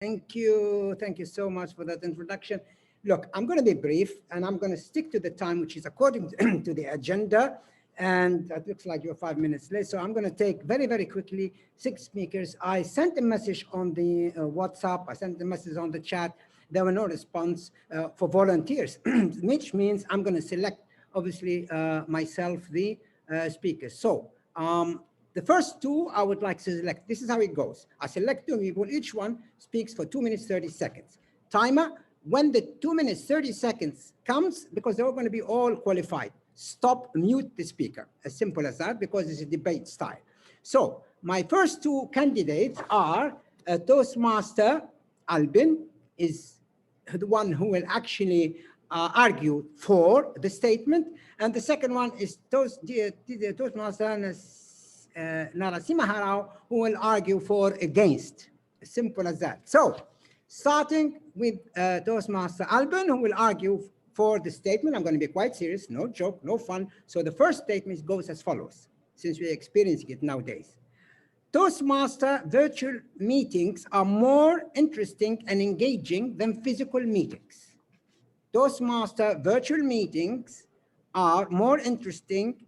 Thank you so much for that introduction. Look, I'm going to be brief and I'm going to stick to the time, which is according to the agenda. And it looks like you're 5 minutes late. So I'm going to take very, very quickly 6 speakers. I sent a message on the WhatsApp. I sent a message on the chat. There were no response for volunteers, which means I'm going to select, obviously, myself, the speakers. So the first two I would like to select. This is how it goes. I select two people. Each one speaks for 2 minutes, 30 seconds. Timer, when the 2 minutes, 30 seconds comes, because they're going to be all qualified, stop, mute the speaker. As simple as that, because it's a debate style. So my first two candidates are Toastmaster Albin is the one who will actually argue for the statement. And the second one is Toastmaster Narasimha Rao, who will argue for against. As simple as that. So starting with Toastmaster Albin, who will argue for the statement. I'm going to be quite serious, no joke, no fun. So the first statement goes as follows, since we're experiencing it nowadays. Toastmaster virtual meetings are more interesting and engaging than physical meetings. Toastmaster virtual meetings are more interesting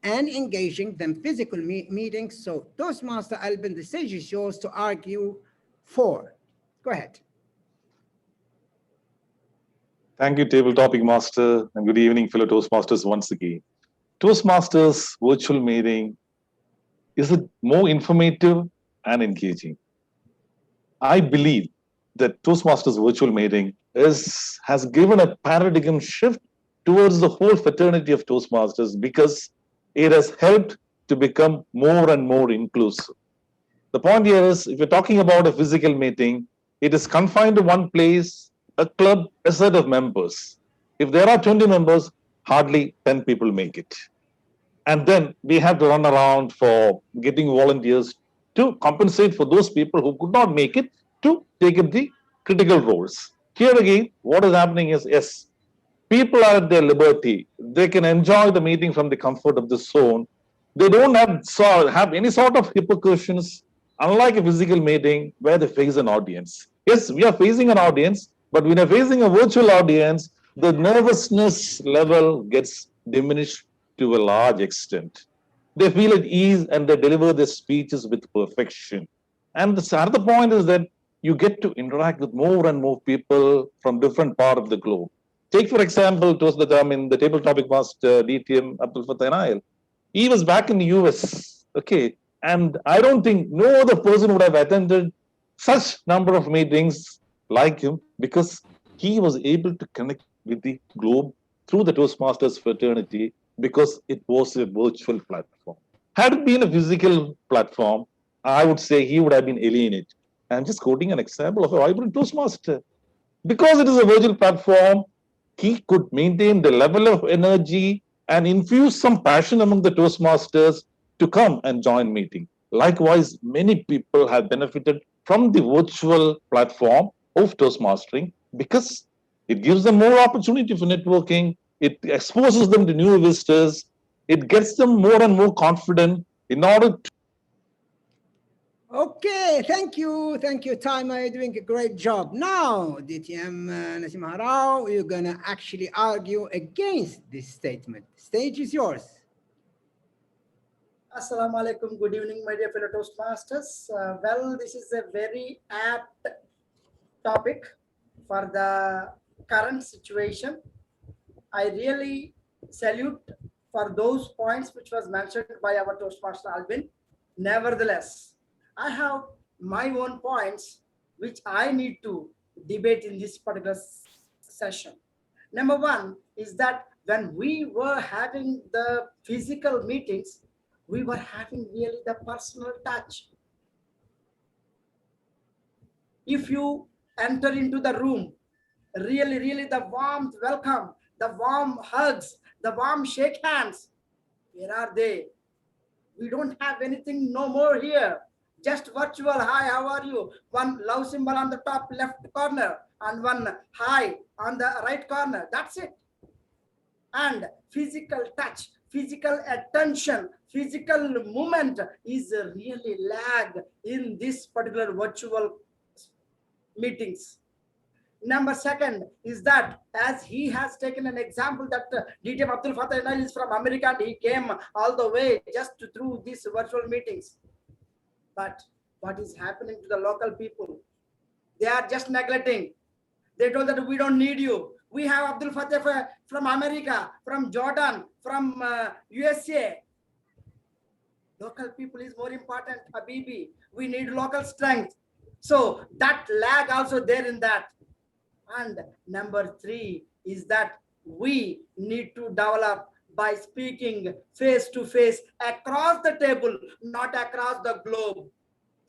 and engaging than physical meetings. So Toastmaster Albin, the stage is yours to argue for. Go ahead. Thank you, Table Topic Master, and good evening, fellow Toastmasters once again. Toastmasters virtual meeting, is it more informative and engaging? I believe that Toastmasters virtual meeting has given a paradigm shift towards the whole fraternity of Toastmasters because it has helped to become more and more inclusive. The point here is, if you're talking about a physical meeting, it is confined to one place, a club, a set of members. If there are 20 members, hardly 10 people make it. And then we have to run around for getting volunteers to compensate for those people who could not make it to take up the critical roles. Here again, what is happening is, yes, people are at their liberty. They can enjoy the meeting from the comfort of the zone. They don't have any sort of repercussions, unlike a physical meeting where they face an audience. Yes, we are facing an audience, but when you're facing a virtual audience, the nervousness level gets diminished to a large extent. They feel at ease and they deliver their speeches with perfection. And the other point is that you get to interact with more and more people from different parts of the globe. Take, for example, the Table Topic Master, DTM Abdul Fattah Nail. He was back in the US, okay, and I don't think no other person would have attended such number of meetings like him, because he was able to connect with the globe through the Toastmasters fraternity, because it was a virtual platform. Had it been a physical platform, I would say he would have been alienated. I'm just quoting an example of a vibrant Toastmaster. Because it is a virtual platform, he could maintain the level of energy and infuse some passion among the Toastmasters to come and join meeting. Likewise, many people have benefited from the virtual platform of Toastmastering because it gives them more opportunity for networking, it exposes them to new visitors, it gets them more and more confident in order to. Okay, thank you, Timer. You're doing a great job. Now, DTM Narasimha Rao, you're going to actually argue against this statement. The stage is yours. Assalamu alaikum. Good evening, my dear fellow Toastmasters. Well, this is a very apt topic for the current situation. I really salute for those points which was mentioned by our Toastmaster Albin. Nevertheless, I have my own points which I need to debate in this particular session. Number one is that when we were having the physical meetings, we were having really the personal touch. If you enter into the room, really the warm welcome, the warm hugs, the warm shake hands, where are they? We don't have anything no more here. Just virtual, hi, how are you? One love symbol on the top left corner and one hi on the right corner. That's it. And physical touch, physical attention, physical movement is really lag in this particular virtual meetings. Number second is that as he has taken an example that DTM Abdul Fattah is from America and he came all the way just through these virtual meetings. But what is happening to the local people? They are just neglecting. They told that we don't need you. We have Abdul Fattah from America, from Jordan, from USA. Local people is more important, Habibi. We need local strength. So that lag also there in that. And number three is that we need to develop by speaking face to face across the table, not across the globe.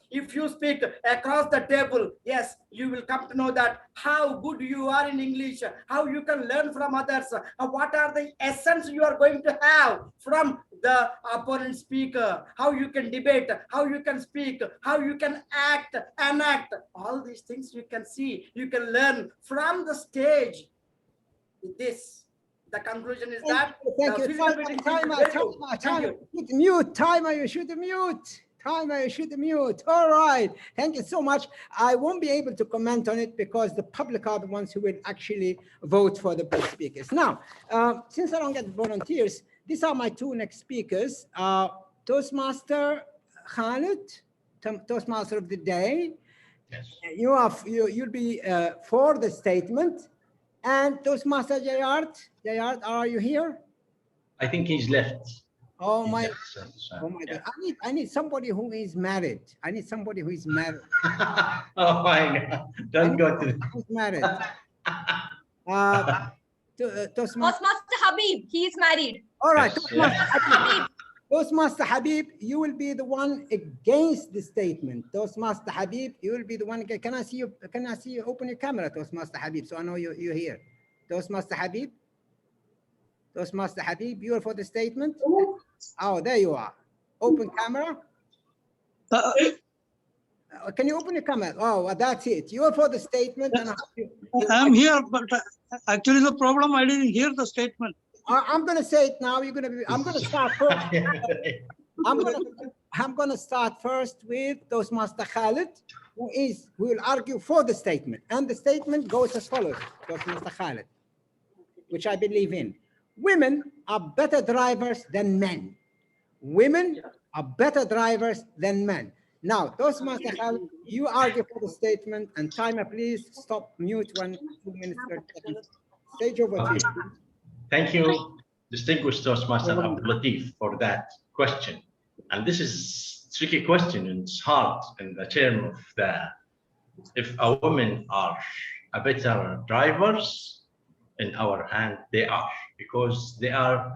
If you speak across the table, yes, you will come to know that how good you are in English, how you can learn from others, what are the essence you are going to have from the opponent speaker, how you can debate, how you can speak, how you can act, enact. All these things you can see, you can learn from the stage. With this, the conclusion is that Thank you. Mute. Timer, you should mute. Timer, you should mute. All right. Thank you so much. I won't be able to comment on it because the public are the ones who will actually vote for the best speakers. Now, since I don't get volunteers, these are my two next speakers. Toastmaster Khalid, Toastmaster of the day. Yes. You'll be for the statement. And Toastmaster Jayard, are you here? I think he's left. Oh my! Yes, Oh my yeah. God! I need somebody who is married. I need somebody who is married. Oh my God! Don't go to. Who's married? Toastmaster Habib, he is married. All right, Yes, Toastmaster yeah. Habib. Toastmaster Habib, you will be the one against the statement. Toastmaster Habib, you will be the one. Can I see you? Can I see you open your camera, Toastmaster Habib, so I know you're here. Toastmaster Habib. Toastmaster Habib, you are for the statement? Oh, there you are. Open camera. Can you open your camera? Oh, well, that's it. You are for the statement. And I'm here, but actually the problem, I didn't hear the statement. I'm going to say it now. I'm going to start first. I'm going to start first with Toastmaster Khalid, who will argue for the statement. And the statement goes as follows, Toastmaster Khalid, which I believe in. Women are better drivers than men. Women are better drivers than men. Now, Toastmaster Khalid, you argue for the statement, and timer, please stop mute when 2 minutes 30 seconds. Stage over to you. Thank you, distinguished Toastmaster Abdul Latif, for that question. And this is a tricky question, and it's hard in the term of if a women are a better drivers, in our hand, they are, because they are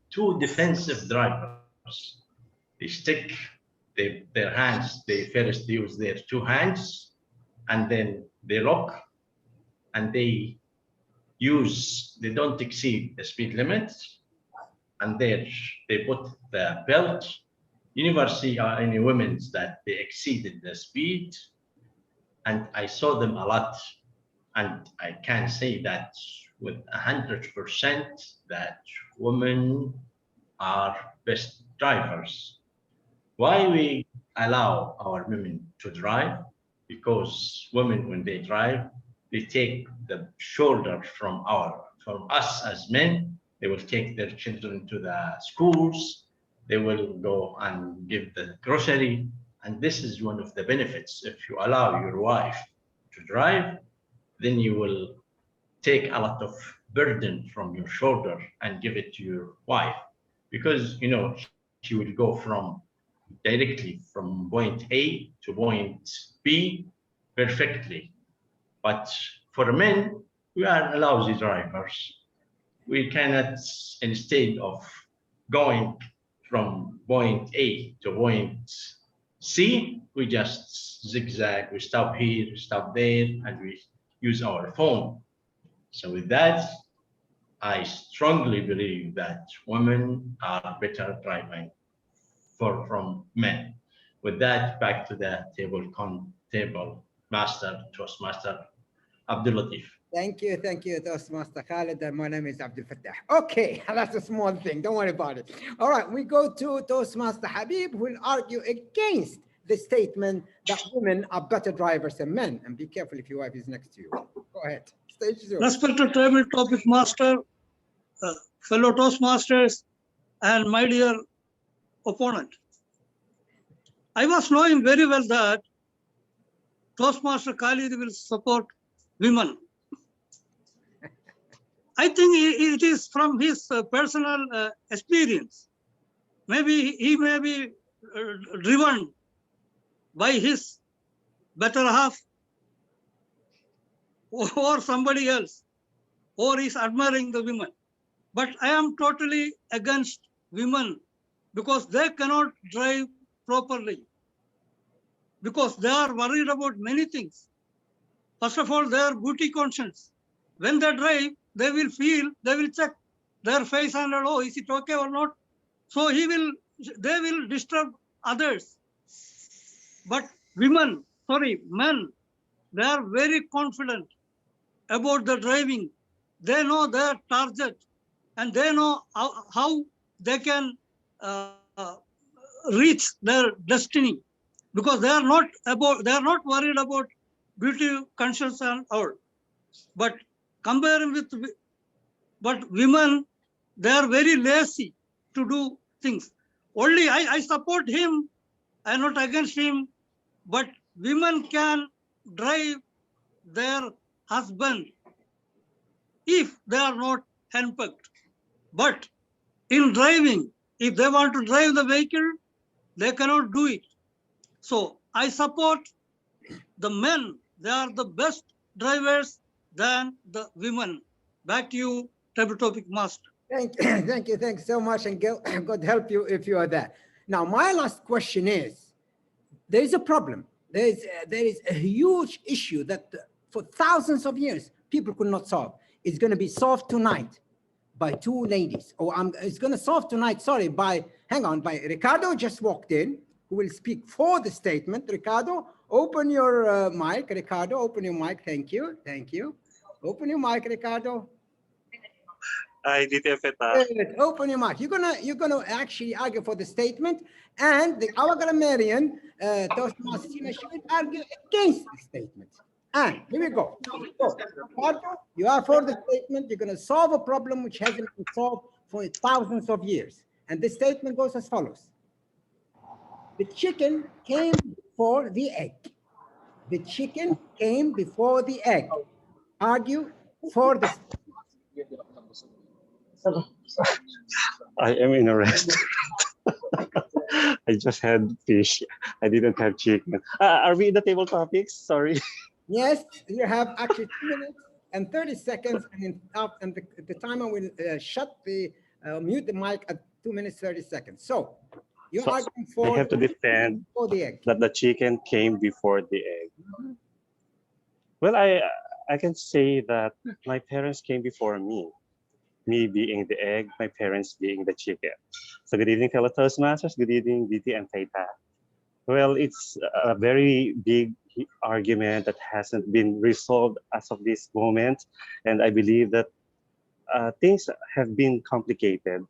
two defensive drivers. They stick their hands, they first use their two hands, and then they lock, and they don't exceed the speed limit, and they put the belt. You never see any women that they exceeded the speed, and I saw them a lot. And I can say that with 100% that women are best drivers. Why we allow our women to drive? Because women, when they drive, they take the shoulder from us as men. They will take their children to the schools. They will go and give the grocery. And this is one of the benefits. If you allow your wife to drive, then you will take a lot of burden from your shoulder and give it to your wife, because she will go directly from point A to point B perfectly. But for men, we are lousy drivers. We cannot, instead of going from point A to point C, we just zigzag. We stop here, stop there, and we use our phone. So with that, I strongly believe that women are better driving from men. With that, back to the table Toastmaster Abdul Latif. Thank you, Toastmaster Khalid. And my name is Abdul Fattah. Okay, that's a small thing. Don't worry about it. All right, we go to Toastmaster Habib, who will argue against the statement that women are better drivers than men. And be careful if your wife is next to you. Go ahead. Stage is yours. Respected table topic master, fellow Toastmasters, and my dear opponent. I was knowing very well that Toastmaster Khalid will support women. I think it is from his personal experience. Maybe he may be driven by his better half or somebody else, or is admiring the women. But I am totally against women because they cannot drive properly, because they are worried about many things. First of all, they are booty conscious. When they drive, they will feel, they will check their face and, oh, is it okay or not? So they will disturb others. But men, they are very confident about the driving. They know their target and they know how they can reach their destiny, because they are not worried about beauty conscious and all. But comparing with, but women, they are very lazy to do things. Only I support him. I am not against him, but women can drive their husband if they are not handpicked. But in driving, if they want to drive the vehicle, they cannot do it. So I support the men. They are the best drivers than the women. Back to you, table topic master. Thank you so much, and God help you if you are there. Now, my last question is, there is a problem. There is a huge issue that for thousands of years, people could not solve. It's going to be solved tonight by two ladies. It's going to solve tonight, by Ricardo just walked in, who will speak for the statement. Ricardo, open your mic. Ricardo, open your mic. Thank you. Open your mic, Ricardo. Open your mic. You're gonna actually argue for the statement, and our grammarian Toastmaster should argue against the statement. And here we go. Ricardo, you are for the statement. You're gonna solve a problem which hasn't been solved for thousands of years. And the statement goes as follows: the chicken came before the egg. The chicken came before the egg. Argue for the statement. I am in a restaurant. I just had fish. I didn't have chicken. Are we in the table topics? Sorry. Yes, you have actually 2 minutes and 30 seconds, and the timer will mute the mic at 2 minutes 30 seconds. So you're arguing for. I have to defend the egg. That the chicken came before the egg. Mm-hmm. Well, I can say that my parents came before me. Me being the egg, my parents being the chicken. So good evening, fellow Toastmasters. Good evening, DT and Taita. Well, it's a very big argument that hasn't been resolved as of this moment. And I believe that things have been complicated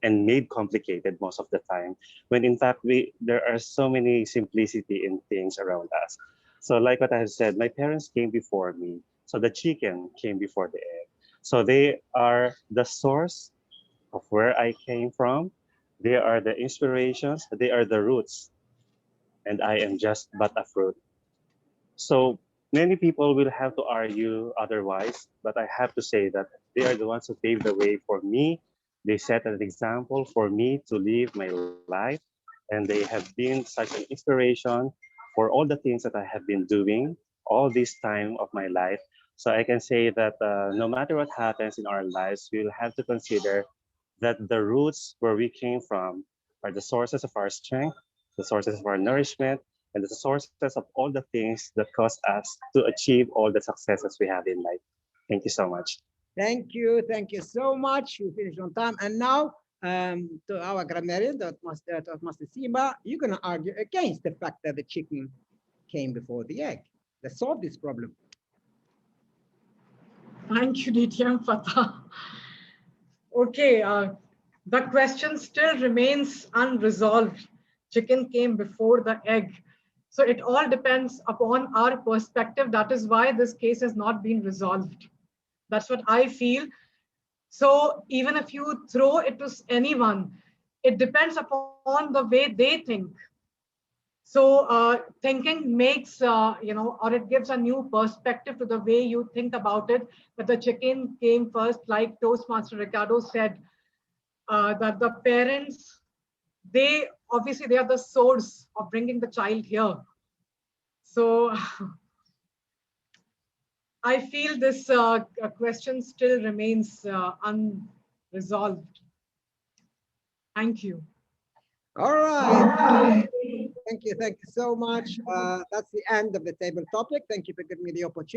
and made complicated most of the time, when in fact there are so many simplicity in things around us. So like what I have said, my parents came before me. So the chicken came before the egg. So they are the source of where I came from. They are the inspirations. They are the roots. And I am just but a fruit. So many people will have to argue otherwise, but I have to say that they are the ones who paved the way for me. They set an example for me to live my life. And they have been such an inspiration for all the things that I have been doing all this time of my life. So I can say that no matter what happens in our lives, we'll have to consider that the roots where we came from are the sources of our strength, the sources of our nourishment, and the sources of all the things that cause us to achieve all the successes we have in life. Thank you so much. Thank you so much. We finished on time. And now to our grammarian, Toastmaster Simba, you're going to argue against the fact that the chicken came before the egg. Let's solve this problem. Thank you, DTM Fatah. Okay, the question still remains unresolved. Chicken came before the egg. So it all depends upon our perspective. That is why this case has not been resolved. That's what I feel. So even if you throw it to anyone, it depends upon the way they think. So thinking makes, or it gives a new perspective to the way you think about it, that the chicken came first, like Toastmaster Ricardo said, that the parents, they obviously are the source of bringing the child here. So I feel this question still remains unresolved. Thank you. All right. Thank you so much. That's the end of the table topic. Thank you for giving me the opportunity.